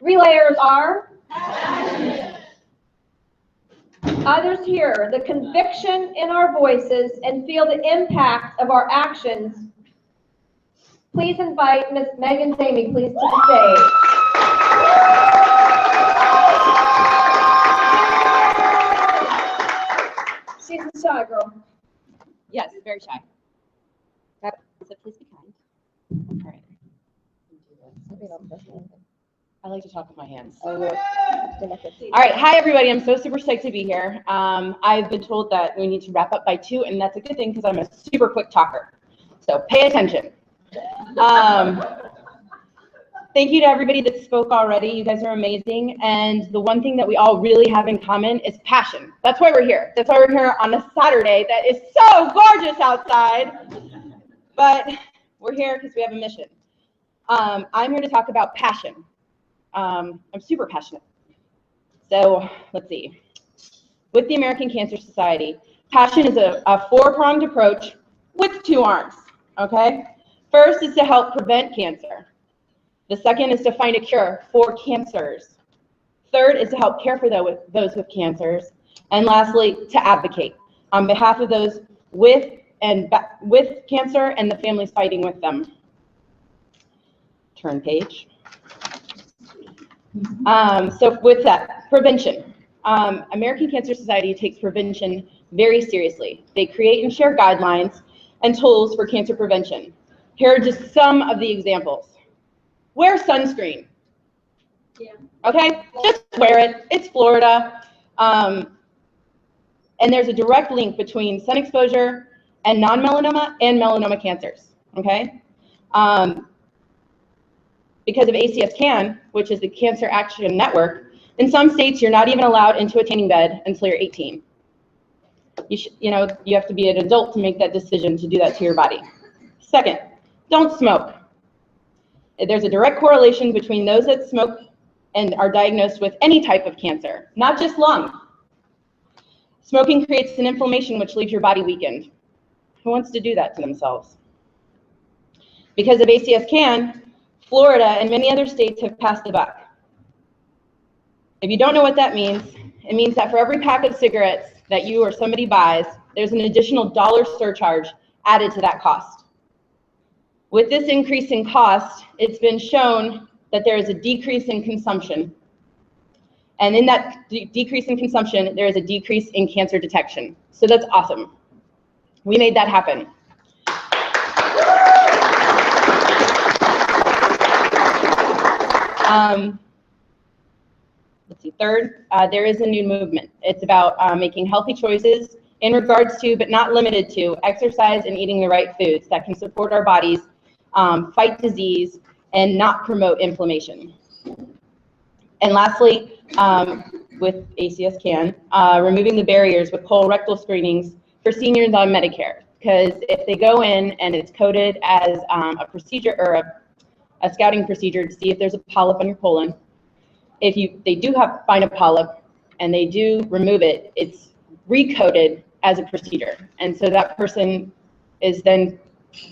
Relayers are? Others hear the conviction in our voices and feel the impact of our actions. Please invite Miss Megan Daemy, please, to the stage. She's a shy girl. Yes, very shy. So please be kind. All right. I like to talk with my hands. All right, hi everybody. I'm so super psyched to be here. I've been told that we need to wrap up by 2, and that's a good thing because I'm a super quick talker. So pay attention. Thank you to everybody that spoke already. You guys are amazing. And the one thing that we all really have in common is passion. That's why we're here. That's why we're here on a Saturday that is so gorgeous outside. But we're here because we have a mission. I'm here to talk about passion. I'm super passionate. So let's see. With the American Cancer Society, passion is a 4-pronged approach with 2 arms, okay? First is to help prevent cancer. The second is to find a cure for cancers. Third is to help care for those with cancers. And lastly, to advocate on behalf of those with cancer and the families fighting with them. Turn page. So with that, prevention. American Cancer Society takes prevention very seriously. They create and share guidelines and tools for cancer prevention. Here are just some of the examples. Wear sunscreen. Yeah. Okay, just wear it. It's Florida. And there's a direct link between sun exposure and non-melanoma and melanoma cancers, okay? Because of ACS-CAN, which is the Cancer Action Network, in some states you're not even allowed into a tanning bed until you're 18. You have to be an adult to make that decision to do that to your body. Second, don't smoke. There's a direct correlation between those that smoke and are diagnosed with any type of cancer, not just lung. Smoking creates an inflammation which leaves your body weakened. Who wants to do that to themselves? Because of ACS-CAN, Florida and many other states have passed the buck. If you don't know what that means, it means that for every pack of cigarettes that you or somebody buys, there's an additional $1 surcharge added to that cost. With this increase in cost, it's been shown that there is a decrease in consumption. And in that decrease in consumption, there is a decrease in cancer detection. So that's awesome. We made that happen. Let's see, third, there is a new movement. It's about making healthy choices in regards to, but not limited to, exercise and eating the right foods that can support our bodies, fight disease, and not promote inflammation. And lastly, with ACS-CAN, removing the barriers with colorectal screenings for seniors on Medicare. Because if they go in and it's coded as a procedure or a scouting procedure to see if there's a polyp on your colon, if they do find a polyp and they do remove it, it's recoded as a procedure. And so that person is then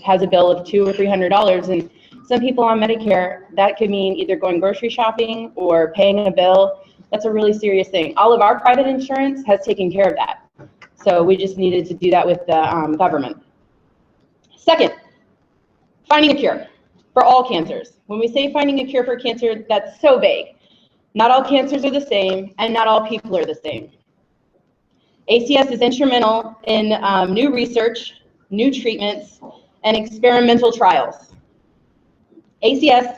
has a bill of $200 or $300, and some people on Medicare, that could mean either going grocery shopping or paying a bill. That's a really serious thing. All of our private insurance has taken care of that. So we just needed to do that with the government. Second, finding a cure for all cancers. When we say finding a cure for cancer, that's so vague. Not all cancers are the same, and not all people are the same. ACS is instrumental in new research, new treatments, and experimental trials. ACS,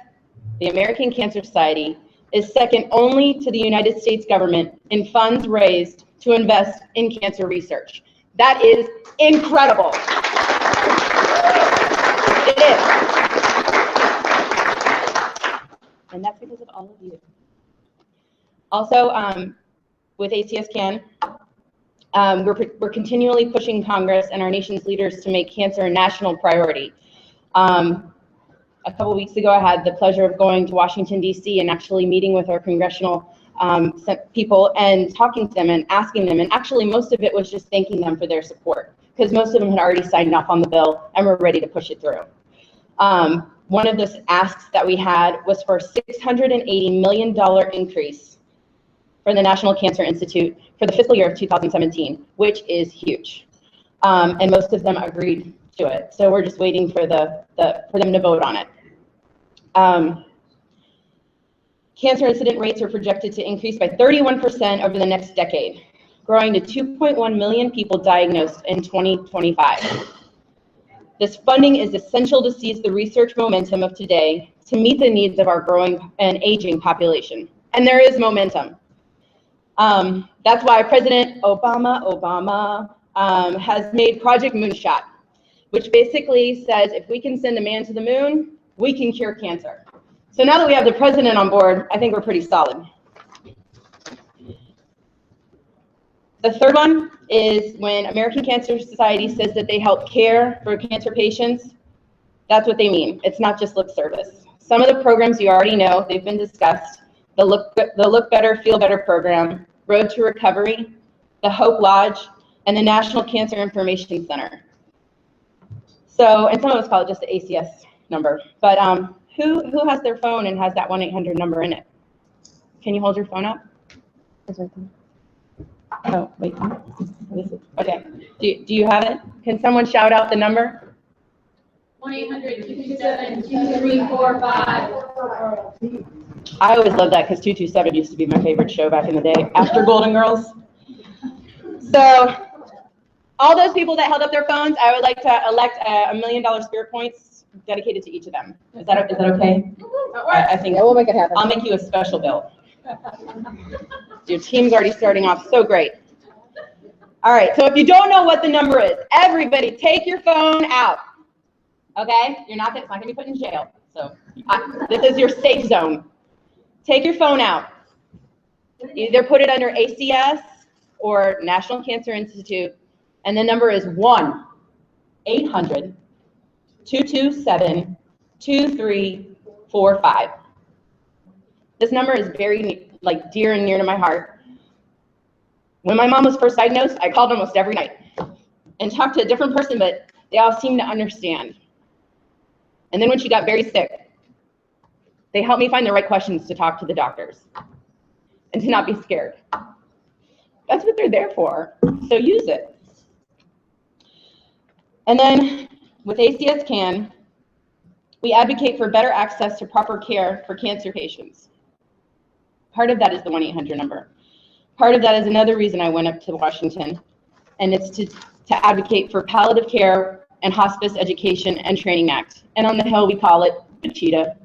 the American Cancer Society, is second only to the United States government in funds raised to invest in cancer research. That is incredible. It is. And that's because of all of you. Also, with ACS-CAN, we're continually pushing Congress and our nation's leaders to make cancer a national priority. A couple weeks ago, I had the pleasure of going to Washington, D.C. and actually meeting with our congressional people and talking to them and asking them. And actually, most of it was just thanking them for their support, because most of them had already signed off on the bill and were ready to push it through. one of the asks that we had was for a $680 million increase for the National Cancer Institute for the fiscal year of 2017, which is huge. And most of them agreed to it. So we're just waiting for for them to vote on it. Cancer incident rates are projected to increase by 31% over the next decade, growing to 2.1 million people diagnosed in 2025. This funding is essential to seize the research momentum of today to meet the needs of our growing and aging population. And there is momentum. That's why President Obama has made Project Moonshot, which basically says if we can send a man to the moon, we can cure cancer. So now that we have the president on board, I think we're pretty solid. The third one is when American Cancer Society says that they help care for cancer patients, that's what they mean. It's not just lip service. Some of the programs you already know, they've been discussed. The Look Better, Feel Better program, Road to Recovery, the Hope Lodge, and the National Cancer Information Center. So, and some of us call it just the ACS number. But who has their phone and has that 1-800 number in it? Can you hold your phone up? Oh, wait. Okay. Do you have it? Can someone shout out the number? 1-800-227-2345. I always loved that because 227 used to be my favorite show back in the day, after Golden Girls. So, all those people that held up their phones, I would like to elect $1 million spirit points dedicated to each of them. Is that okay? I think Yeah, we'll make it happen. I'll make you a special bill. Your team's already starting off so great. All right, so if you don't know what the number is, everybody take your phone out. Okay? It's not gonna be put in jail. So this is your safe zone. Take your phone out. Either put it under ACS or National Cancer Institute, and the number is 1-800-227-2345. This number is very dear and near to my heart. When my mom was first diagnosed, I called almost every night and talked to a different person, but they all seemed to understand. And then when she got very sick, they helped me find the right questions to talk to the doctors and to not be scared. That's what they're there for, so use it. And then with ACS CAN, we advocate for better access to proper care for cancer patients. Part of that is the 1-800 number. Part of that is another reason I went up to Washington, and it's to advocate for palliative care and hospice education and training act. And on the Hill, we call it PCHETA.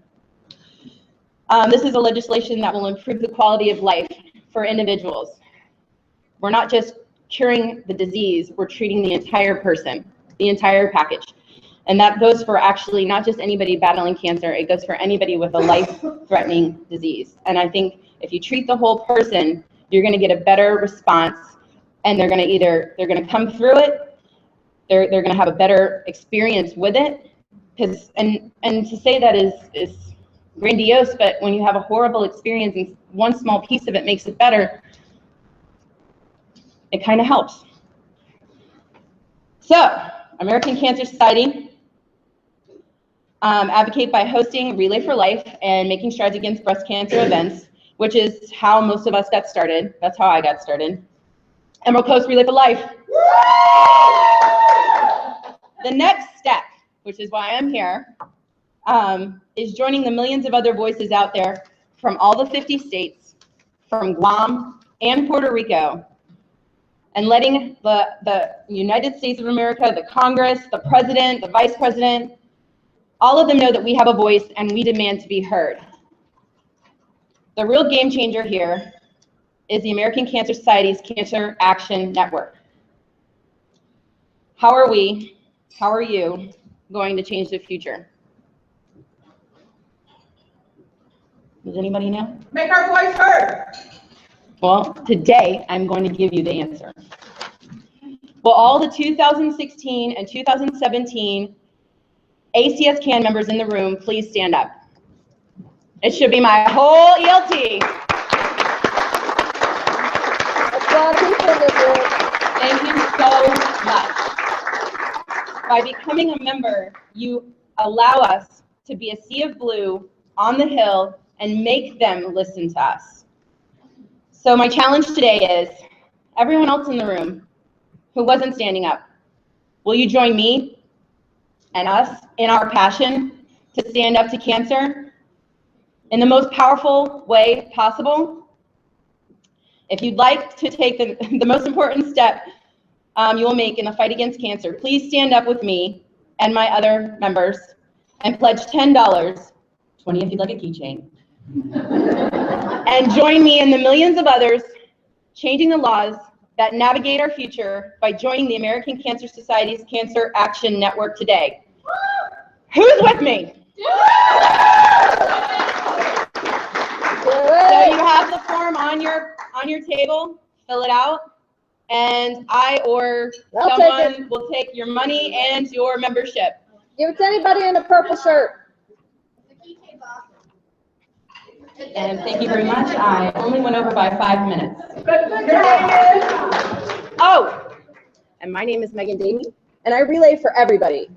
This is a legislation that will improve the quality of life for individuals. We're not just curing the disease, we're treating the entire person, the entire package. And that goes for actually not just anybody battling cancer, it goes for anybody with a life-threatening disease. And I think if you treat the whole person, you're gonna get a better response, and they're gonna come through it, they're gonna have a better experience with it. And to say that is grandiose, but when you have a horrible experience and one small piece of it makes it better, it kind of helps. So, American Cancer Society advocate by hosting Relay for Life and making strides against breast cancer events, which is how most of us got started. That's how I got started. Emerald Coast Relay for Life. The next step, which is why I'm here, is joining the millions of other voices out there from all the 50 states, from Guam and Puerto Rico, and letting the United States of America, the Congress, the President, the Vice President, all of them know that we have a voice and we demand to be heard. The real game changer here is the American Cancer Society's Cancer Action Network. How are you going to change the future? Does anybody know? Make our voice heard. Well, today I'm going to give you the answer. Will all the 2016 and 2017 ACS CAN members in the room please stand up? It should be my whole ELT. Thank you so much. By becoming a member, you allow us to be a sea of blue on the hill and make them listen to us. So my challenge today is, everyone else in the room who wasn't standing up, will you join me and us in our passion to stand up to cancer in the most powerful way possible? If you'd like to take the most important step you will make in the fight against cancer, please stand up with me and my other members and pledge $10, 20 if you'd like a keychain, and join me and the millions of others changing the laws that navigate our future by joining the American Cancer Society's Cancer Action Network today. Who's with me? So you have the form on your table, fill it out, and I or someone will take your money and your membership. Give it to anybody in a purple shirt. And thank you very much. I only went over by 5 minutes. Oh, and my name is Daemy, and I relay for everybody.